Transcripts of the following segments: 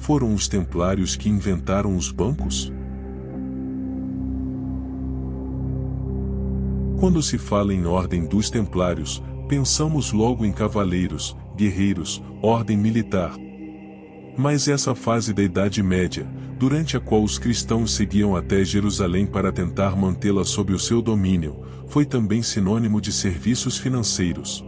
foram os templários que inventaram os bancos? Quando se fala em ordem dos templários, pensamos logo em cavaleiros, guerreiros, ordem militar. Mas essa fase da Idade Média, durante a qual os cristãos seguiam até Jerusalém para tentar mantê-la sob o seu domínio, foi também sinônimo de serviços financeiros.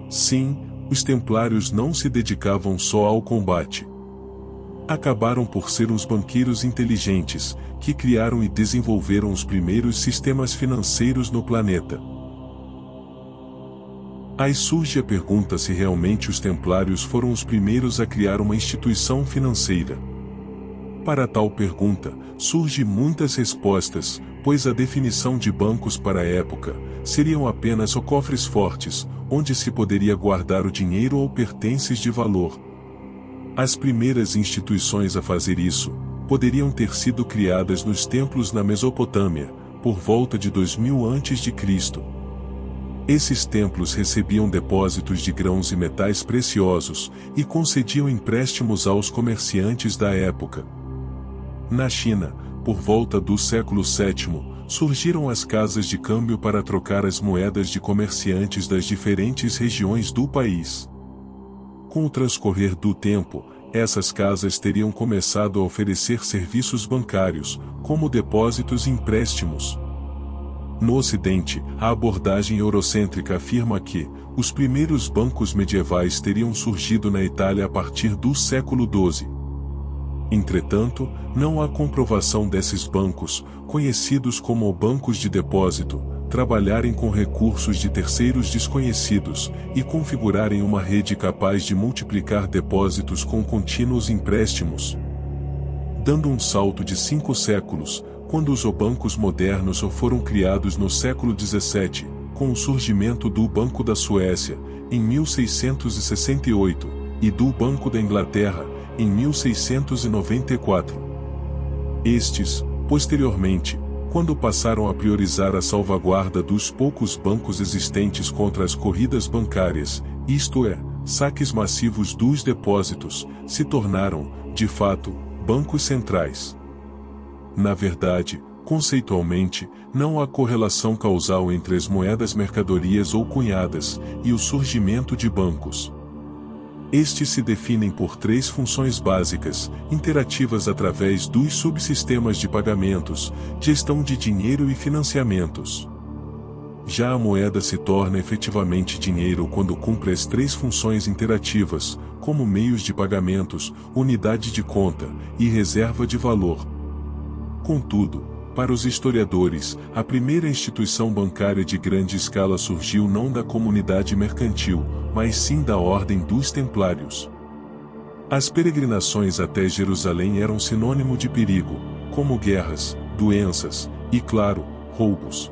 Sim, os templários não se dedicavam só ao combate. Acabaram por ser uns banqueiros inteligentes, que criaram e desenvolveram os primeiros sistemas financeiros no planeta. Aí surge a pergunta se realmente os templários foram os primeiros a criar uma instituição financeira. Para tal pergunta, surgem muitas respostas, pois a definição de bancos para a época seriam apenas cofres fortes, onde se poderia guardar o dinheiro ou pertences de valor. As primeiras instituições a fazer isso poderiam ter sido criadas nos templos na Mesopotâmia, por volta de 2000 a.C. Esses templos recebiam depósitos de grãos e metais preciosos e concediam empréstimos aos comerciantes da época. Na China, por volta do século VII, surgiram as casas de câmbio para trocar as moedas de comerciantes das diferentes regiões do país. Com o transcorrer do tempo, essas casas teriam começado a oferecer serviços bancários, como depósitos e empréstimos. No Ocidente, a abordagem eurocêntrica afirma que os primeiros bancos medievais teriam surgido na Itália a partir do século XII. Entretanto, não há comprovação desses bancos, conhecidos como bancos de depósito, trabalharem com recursos de terceiros desconhecidos e configurarem uma rede capaz de multiplicar depósitos com contínuos empréstimos. Dando um salto de 5 séculos, quando os bancos modernos foram criados no século XVII, com o surgimento do Banco da Suécia, em 1668, e do Banco da Inglaterra, em 1694. Estes, posteriormente, quando passaram a priorizar a salvaguarda dos poucos bancos existentes contra as corridas bancárias, isto é, saques massivos dos depósitos, se tornaram, de fato, bancos centrais. Na verdade, conceitualmente, não há correlação causal entre as moedas mercadorias ou cunhadas e o surgimento de bancos. Estes se definem por 3 funções básicas, interativas através dos subsistemas de pagamentos, gestão de dinheiro e financiamentos. Já a moeda se torna efetivamente dinheiro quando cumpre as 3 funções interativas, como meios de pagamentos, unidade de conta e reserva de valor. Contudo, para os historiadores, a primeira instituição bancária de grande escala surgiu não da comunidade mercantil, mas sim da ordem dos templários. As peregrinações até Jerusalém eram sinônimo de perigo, como guerras, doenças e, claro, roubos.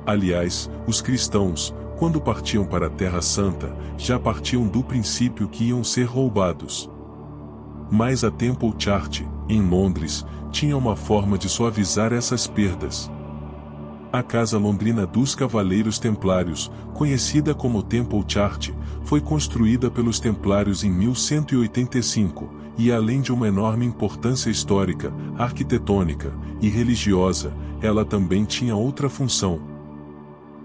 Aliás, os cristãos, quando partiam para a Terra Santa, já partiam do princípio que iam ser roubados. Mas a Temple Church, em Londres, tinha uma forma de suavizar essas perdas. A Casa Londrina dos Cavaleiros Templários, conhecida como Temple Church, foi construída pelos Templários em 1185, e além de uma enorme importância histórica, arquitetônica e religiosa, ela também tinha outra função.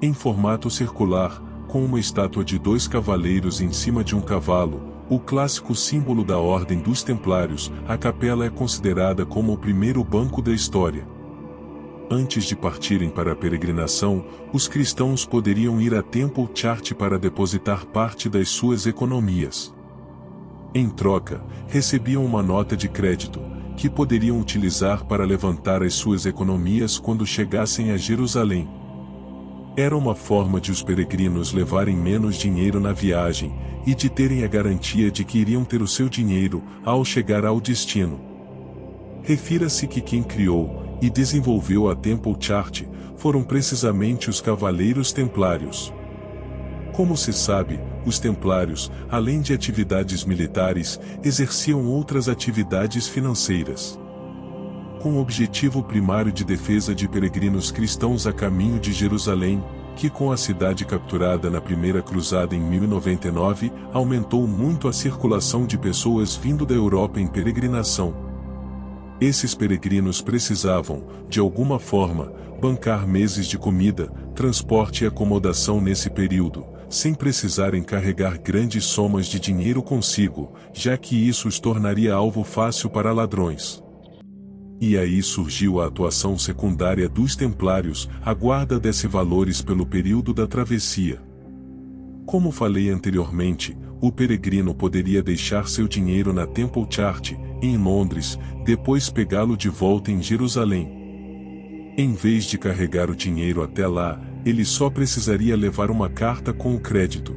Em formato circular, com uma estátua de 2 cavaleiros em cima de um cavalo, o clássico símbolo da Ordem dos Templários, a capela é considerada como o primeiro banco da história. Antes de partirem para a peregrinação, os cristãos poderiam ir a Temple Church para depositar parte das suas economias. Em troca, recebiam uma nota de crédito, que poderiam utilizar para levantar as suas economias quando chegassem a Jerusalém. Era uma forma de os peregrinos levarem menos dinheiro na viagem, e de terem a garantia de que iriam ter o seu dinheiro, ao chegar ao destino. Refira-se que quem criou e desenvolveu a Temple Church foram precisamente os Cavaleiros Templários. Como se sabe, os Templários, além de atividades militares, exerciam outras atividades financeiras. Com o objetivo primário de defesa de peregrinos cristãos a caminho de Jerusalém, que com a cidade capturada na primeira cruzada em 1099, aumentou muito a circulação de pessoas vindo da Europa em peregrinação. Esses peregrinos precisavam, de alguma forma, bancar meses de comida, transporte e acomodação nesse período, sem precisarem carregar grandes somas de dinheiro consigo, já que isso os tornaria alvo fácil para ladrões. E aí surgiu a atuação secundária dos templários, a guarda desses valores pelo período da travessia. Como falei anteriormente, o peregrino poderia deixar seu dinheiro na Temple Chart, em Londres, depois pegá-lo de volta em Jerusalém. Em vez de carregar o dinheiro até lá, ele só precisaria levar uma carta com o crédito.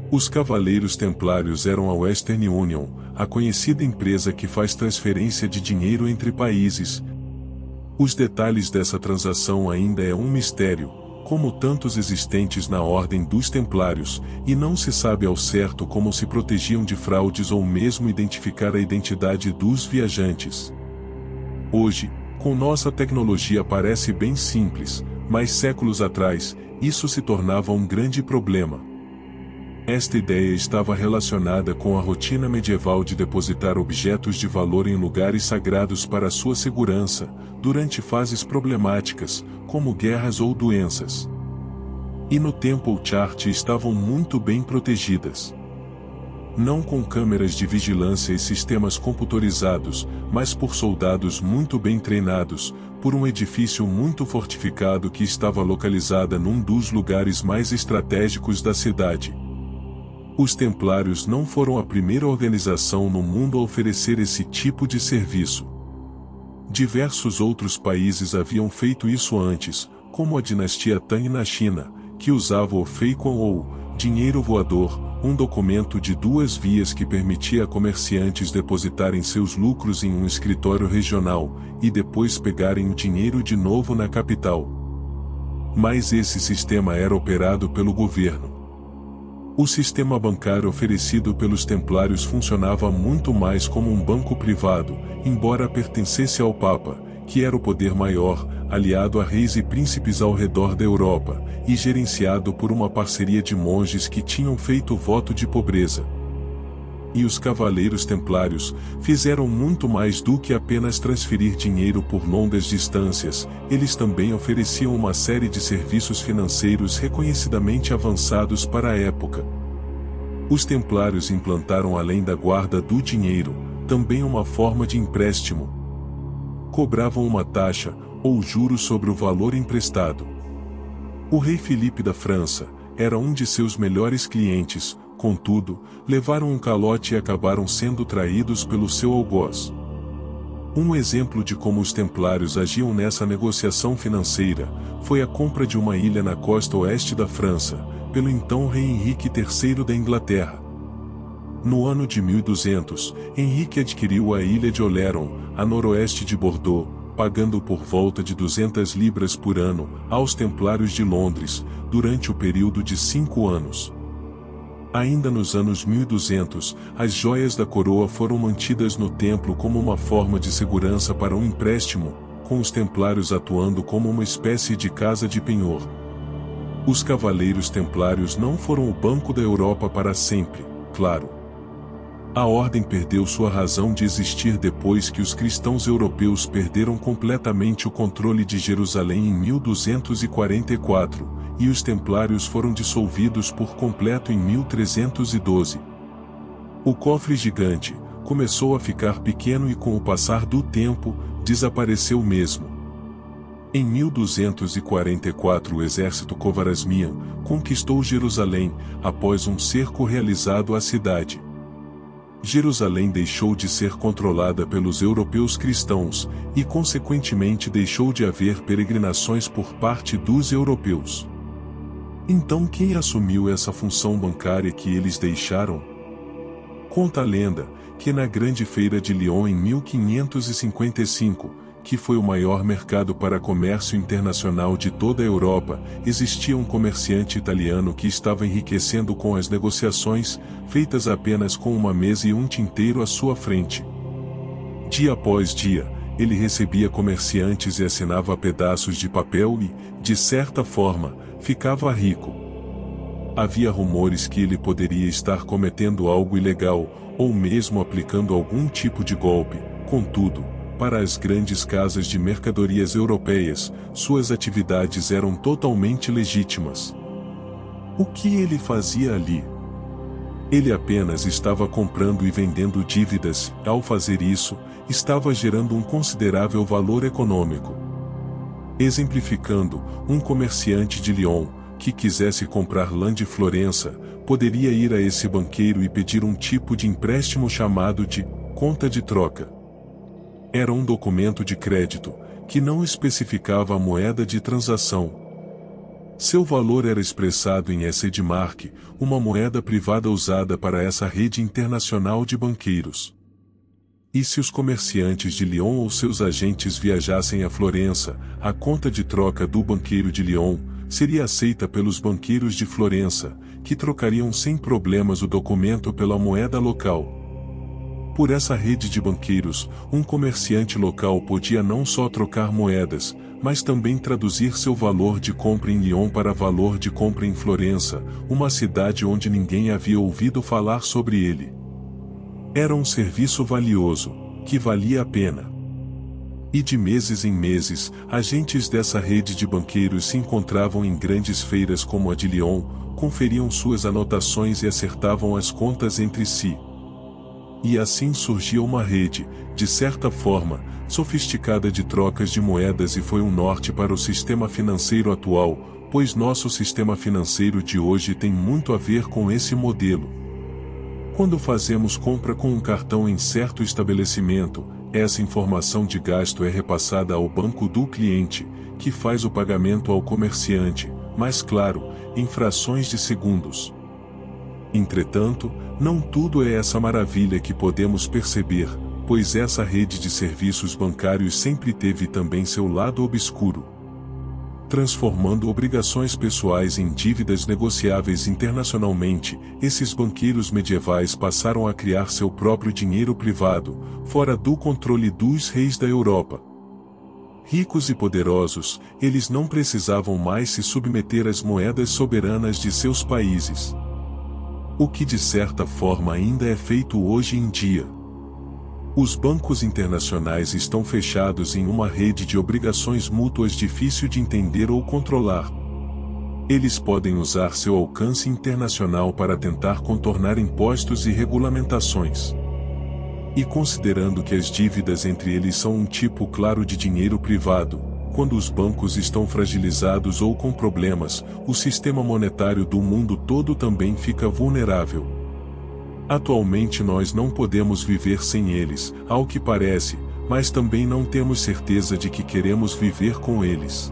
Os cavaleiros templários eram a Western Union, a conhecida empresa que faz transferência de dinheiro entre países. Os detalhes dessa transação ainda é um mistério, como tantos existentes na Ordem dos Templários, e não se sabe ao certo como se protegiam de fraudes ou mesmo identificar a identidade dos viajantes. Hoje, com nossa tecnologia parece bem simples, mas séculos atrás, isso se tornava um grande problema. Esta ideia estava relacionada com a rotina medieval de depositar objetos de valor em lugares sagrados para sua segurança, durante fases problemáticas, como guerras ou doenças. E no Temple Chart estavam muito bem protegidas. Não com câmeras de vigilância e sistemas computadorizados, mas por soldados muito bem treinados, por um edifício muito fortificado que estava localizada num dos lugares mais estratégicos da cidade. Os Templários não foram a primeira organização no mundo a oferecer esse tipo de serviço. Diversos outros países haviam feito isso antes, como a dinastia Tang na China, que usava o Feikon ou dinheiro voador, um documento de duas vias que permitia a comerciantes depositarem seus lucros em um escritório regional, e depois pegarem o dinheiro de novo na capital. Mas esse sistema era operado pelo governo. O sistema bancário oferecido pelos Templários funcionava muito mais como um banco privado, embora pertencesse ao Papa, que era o poder maior, aliado a reis e príncipes ao redor da Europa, e gerenciado por uma parceria de monges que tinham feito voto de pobreza. E os cavaleiros templários fizeram muito mais do que apenas transferir dinheiro por longas distâncias, eles também ofereciam uma série de serviços financeiros reconhecidamente avançados para a época. Os templários implantaram, além da guarda do dinheiro, também uma forma de empréstimo. Cobravam uma taxa, ou juros sobre o valor emprestado. O rei Filipe da França era um de seus melhores clientes, contudo, levaram um calote e acabaram sendo traídos pelo seu algoz. Um exemplo de como os templários agiam nessa negociação financeira foi a compra de uma ilha na costa oeste da França, pelo então rei Henrique III da Inglaterra. No ano de 1200, Henrique adquiriu a ilha de Oléron, a noroeste de Bordeaux, pagando por volta de 200 libras por ano aos templários de Londres, durante o período de 5 anos. Ainda nos anos 1200, as joias da coroa foram mantidas no templo como uma forma de segurança para um empréstimo, com os templários atuando como uma espécie de casa de penhor. Os cavaleiros templários não foram o banco da Europa para sempre, claro. A ordem perdeu sua razão de existir depois que os cristãos europeus perderam completamente o controle de Jerusalém em 1244, e os templários foram dissolvidos por completo em 1312. O cofre gigante começou a ficar pequeno e com o passar do tempo, desapareceu mesmo. Em 1244 o exército Khwarezmian conquistou Jerusalém, após um cerco realizado à cidade. Jerusalém deixou de ser controlada pelos europeus cristãos, e consequentemente deixou de haver peregrinações por parte dos europeus. Então quem assumiu essa função bancária que eles deixaram? Conta a lenda, que na Grande Feira de Lyon em 1555, que foi o maior mercado para comércio internacional de toda a Europa, existia um comerciante italiano que estava enriquecendo com as negociações, feitas apenas com uma mesa e um tinteiro à sua frente. Dia após dia, ele recebia comerciantes e assinava pedaços de papel e, de certa forma, ficava rico. Havia rumores que ele poderia estar cometendo algo ilegal, ou mesmo aplicando algum tipo de golpe. Contudo, para as grandes casas de mercadorias europeias, suas atividades eram totalmente legítimas. O que ele fazia ali? Ele apenas estava comprando e vendendo dívidas. Ao fazer isso, estava gerando um considerável valor econômico. Exemplificando, um comerciante de Lyon, que quisesse comprar lã de Florença, poderia ir a esse banqueiro e pedir um tipo de empréstimo chamado de conta de troca. Era um documento de crédito, que não especificava a moeda de transação. Seu valor era expressado em S-mark, uma moeda privada usada para essa rede internacional de banqueiros. E se os comerciantes de Lyon ou seus agentes viajassem a Florença, a conta de troca do banqueiro de Lyon seria aceita pelos banqueiros de Florença, que trocariam sem problemas o documento pela moeda local. Por essa rede de banqueiros, um comerciante local podia não só trocar moedas, mas também traduzir seu valor de compra em Lyon para valor de compra em Florença, uma cidade onde ninguém havia ouvido falar sobre ele. Era um serviço valioso, que valia a pena. E de meses em meses, agentes dessa rede de banqueiros se encontravam em grandes feiras como a de Lyon, conferiam suas anotações e acertavam as contas entre si. E assim surgia uma rede, de certa forma, sofisticada de trocas de moedas e foi um norte para o sistema financeiro atual, pois nosso sistema financeiro de hoje tem muito a ver com esse modelo. Quando fazemos compra com um cartão em certo estabelecimento, essa informação de gasto é repassada ao banco do cliente, que faz o pagamento ao comerciante, mas claro, em frações de segundos. Entretanto, não tudo é essa maravilha que podemos perceber, pois essa rede de serviços bancários sempre teve também seu lado obscuro. Transformando obrigações pessoais em dívidas negociáveis internacionalmente, esses banqueiros medievais passaram a criar seu próprio dinheiro privado, fora do controle dos reis da Europa. Ricos e poderosos, eles não precisavam mais se submeter às moedas soberanas de seus países. O que de certa forma ainda é feito hoje em dia. Os bancos internacionais estão fechados em uma rede de obrigações mútuas difícil de entender ou controlar. Eles podem usar seu alcance internacional para tentar contornar impostos e regulamentações. E considerando que as dívidas entre eles são um tipo claro de dinheiro privado, quando os bancos estão fragilizados ou com problemas, o sistema monetário do mundo todo também fica vulnerável. Atualmente nós não podemos viver sem eles, ao que parece, mas também não temos certeza de que queremos viver com eles.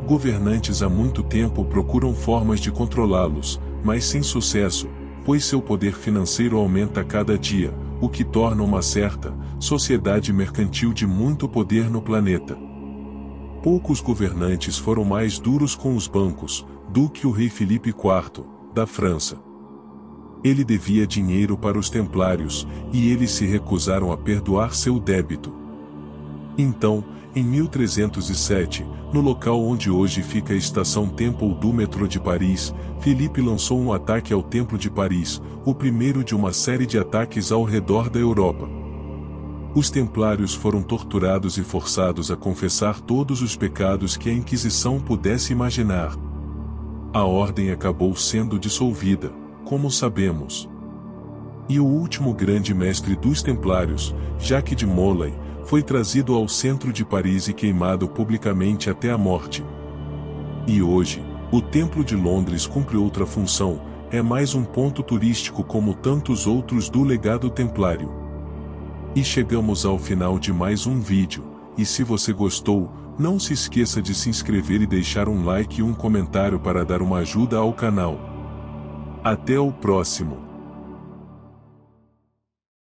Governantes há muito tempo procuram formas de controlá-los, mas sem sucesso, pois seu poder financeiro aumenta a cada dia, o que torna uma certa sociedade mercantil de muito poder no planeta. Poucos governantes foram mais duros com os bancos do que o rei Filipe IV, da França. Ele devia dinheiro para os templários, e eles se recusaram a perdoar seu débito. Então, em 1307, no local onde hoje fica a estação Temple do metrô de Paris, Filipe lançou um ataque ao Templo de Paris, o primeiro de uma série de ataques ao redor da Europa. Os templários foram torturados e forçados a confessar todos os pecados que a Inquisição pudesse imaginar. A ordem acabou sendo dissolvida, como sabemos. E o último grande mestre dos templários, Jacques de Molay, foi trazido ao centro de Paris e queimado publicamente até a morte. E hoje, o Templo de Londres cumpre outra função, é mais um ponto turístico como tantos outros do legado templário. E chegamos ao final de mais um vídeo, e se você gostou, não se esqueça de se inscrever e deixar um like e um comentário para dar uma ajuda ao canal. Até o próximo!